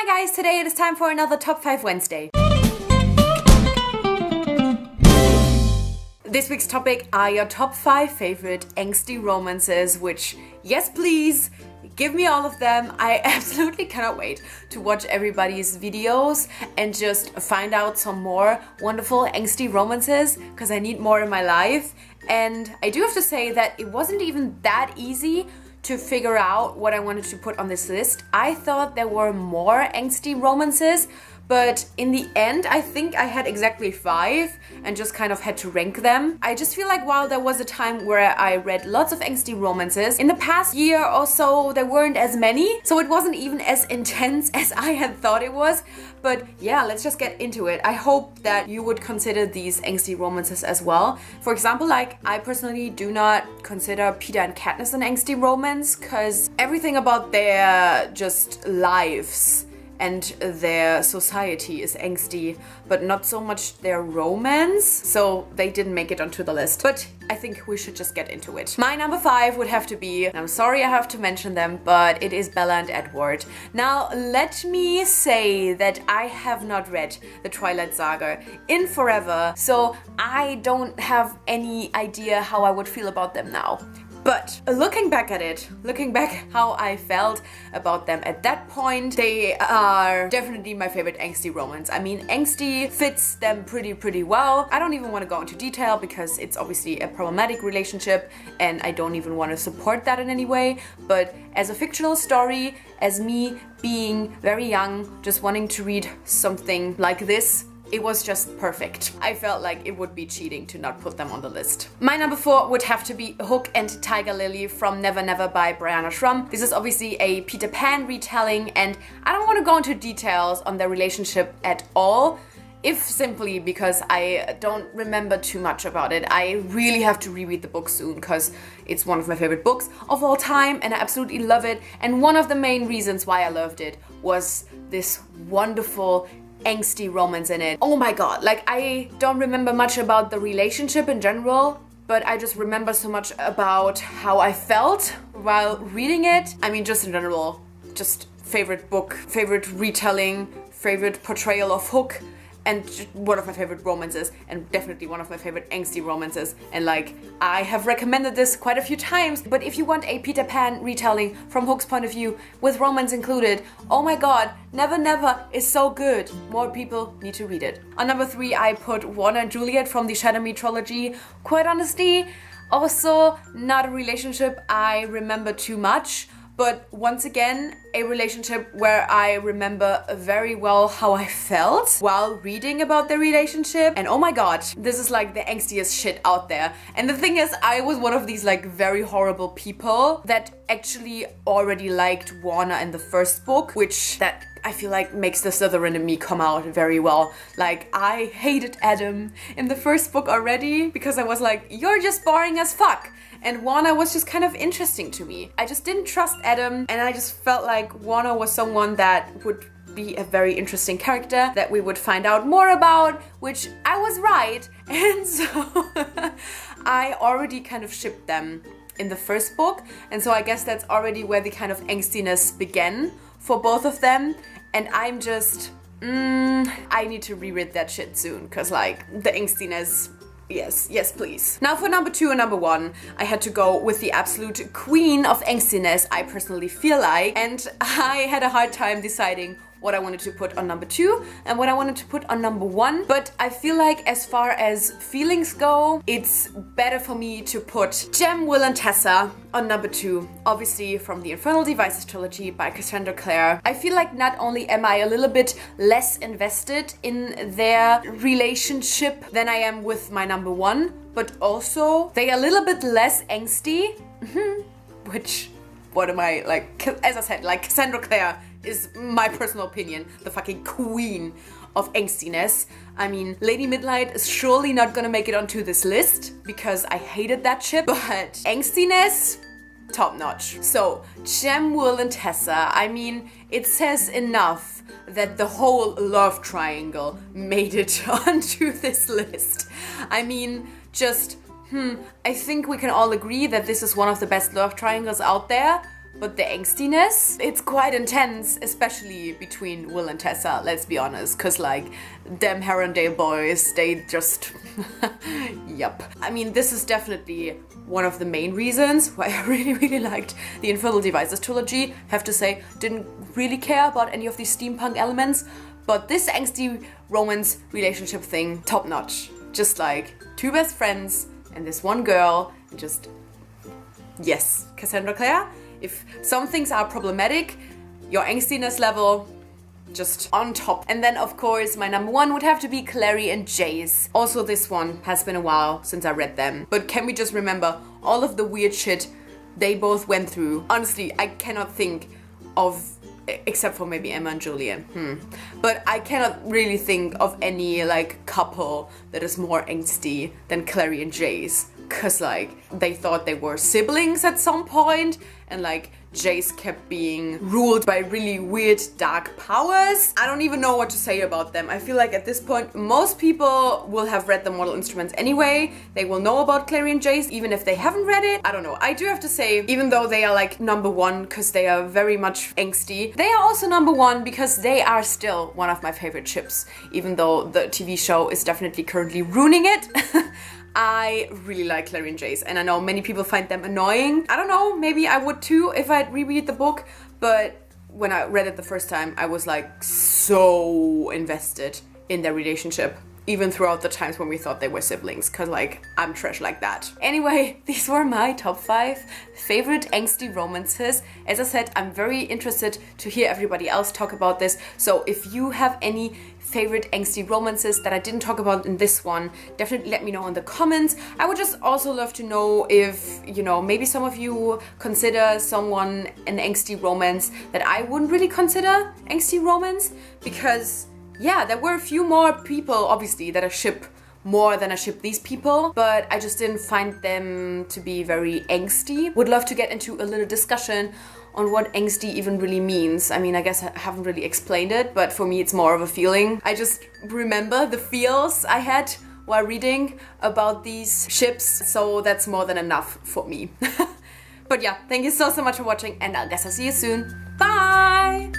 Hi guys, today it is time for another Top 5 Wednesday. This week's topic are your top 5 favorite angsty romances, which, yes please, give me all of them. I absolutely cannot wait to watch everybody's videos and just find out some more wonderful angsty romances, because I need more in my life. And I do have to say that it wasn't even that easy to figure out what I wanted to put on this list. I thought there were more angsty romances, but in the end, I think I had exactly 5 and just kind of had to rank them. I just feel like while there was a time where I read lots of angsty romances, in the past year or so, there weren't as many. So it wasn't even as intense as I had thought it was. But yeah, let's just get into it. I hope that you would consider these angsty romances as well. For example, like I personally do not consider Peter and Katniss an angsty romance, because everything about their just lives and their society is angsty, but not so much their romance, so they didn't make it onto the list. But I think we should just get into it. My number 5 would have to be, and I'm sorry I have to mention them, but it is Bella and Edward. Now, let me say that I have not read the Twilight Saga in forever, so I don't have any idea how I would feel about them now. But looking back at it, looking back how I felt about them at that point, they are definitely my favorite angsty romance. I mean, angsty fits them pretty well. I don't even want to go into detail because it's obviously a problematic relationship and I don't even want to support that in any way. But as a fictional story, as me being very young, just wanting to read something like this, it was just perfect. I felt like it would be cheating to not put them on the list. My number 4 would have to be Hook and Tiger Lily from Never Never by Brianna Schrum. This is obviously a Peter Pan retelling, and I don't want to go into details on their relationship at all, if simply because I don't remember too much about it. I really have to reread the book soon because it's one of my favorite books of all time and I absolutely love it. And one of the main reasons why I loved it was this wonderful angsty romance in it. Oh my god, like I don't remember much about the relationship in general, but I just remember so much about how I felt while reading it. I mean, just in general, just favorite book, favorite retelling, favorite portrayal of Hook, and one of my favorite romances, and definitely one of my favorite angsty romances. And like, I have recommended this quite a few times, but if you want a Peter Pan retelling from Hook's point of view, with romance included, oh my god, Never Never is so good. More people need to read it. On number 3, I put Juana and Juliet from the Shadow Me trilogy. Quite honestly, also not a relationship I remember too much, but once again, a relationship where I remember very well how I felt while reading about the relationship. And oh my god, this is like the angstiest shit out there. And the thing is, I was one of these like very horrible people that actually already liked Juana in the first book, which that I feel like makes the Slytherin in me come out very well. Like, I hated Adam in the first book already because I was like, you're just boring as fuck. And Juana was just kind of interesting to me. I just didn't trust Adam, and I just felt like Juana was someone that would be a very interesting character that we would find out more about, which I was right. And so I already kind of shipped them in the first book. And so I guess that's already where the kind of angstiness began for both of them. And I'm just, I need to reread that shit soon, because like the angstiness, yes please. Now for number 2 and number 1, I had to go with the absolute queen of angstiness, I personally feel like, and I had a hard time deciding what I wanted to put on number 2 and what I wanted to put on number 1. But I feel like as far as feelings go, it's better for me to put Jem, Will and Tessa on number 2, obviously from the Infernal Devices trilogy by Cassandra Clare. I feel like not only am I a little bit less invested in their relationship than I am with my number 1, but also they are a little bit less angsty, which, what am I, like, as I said, like Cassandra Clare is my personal opinion, the fucking queen of angstiness. I mean, Lady Midnight is surely not gonna make it onto this list because I hated that ship, but angstiness, top notch. So, Jem, Will and Tessa, I mean, it says enough that the whole love triangle made it onto this list. I mean, just, I think we can all agree that this is one of the best love triangles out there. but the angstiness, it's quite intense, especially between Will and Tessa, let's be honest, cause like, them Herondale boys, they just, yup. I mean, this is definitely one of the main reasons why I really liked the Infernal Devices trilogy. Have to say, didn't really care about any of these steampunk elements, but this angsty romance relationship thing, top notch. Just like, two best friends and this one girl, and just, yes, Cassandra Clare. If some things are problematic, your angstiness level, just on top. And then of course my number one would have to be Clary and Jace. Also this one has been a while since I read them, but can we just remember all of the weird shit they both went through? Honestly, I cannot think of, except for maybe Emma and Juliet, but I cannot really think of any like couple that is more angsty than Clary and Jace. Cause like, they thought they were siblings at some point, and like, Jace kept being ruled by really weird dark powers. I don't even know what to say about them. I feel like at this point, most people will have read the Mortal Instruments anyway. They will know about Clary and Jace, even if they haven't read it. I don't know. I do have to say, even though they are like number one, because they are very much angsty, they are also number one because they are still one of my favorite ships, even though the TV show is definitely currently ruining it. I really like Clary and Jace, and I know many people find them annoying. I don't know, maybe I would too if I'd reread the book, but when I read it the first time, I was like so invested in their relationship, even throughout the times when we thought they were siblings, cause like, I'm trash like that. Anyway, these were my top 5 favorite angsty romances. As I said, I'm very interested to hear everybody else talk about this, so if you have any favorite angsty romances that I didn't talk about in this one, definitely let me know in the comments. I would just also love to know if, you know, maybe some of you consider someone an angsty romance that I wouldn't really consider angsty romance, because yeah, there were a few more people obviously that I ship more than I ship these people, but I just didn't find them to be very angsty. Would love to get into a little discussion on what angsty even really means. I mean, I guess I haven't really explained it, but for me it's more of a feeling. I just remember the feels I had while reading about these ships, so that's more than enough for me. But yeah, thank you so much for watching, and I guess I'll see you soon. Bye!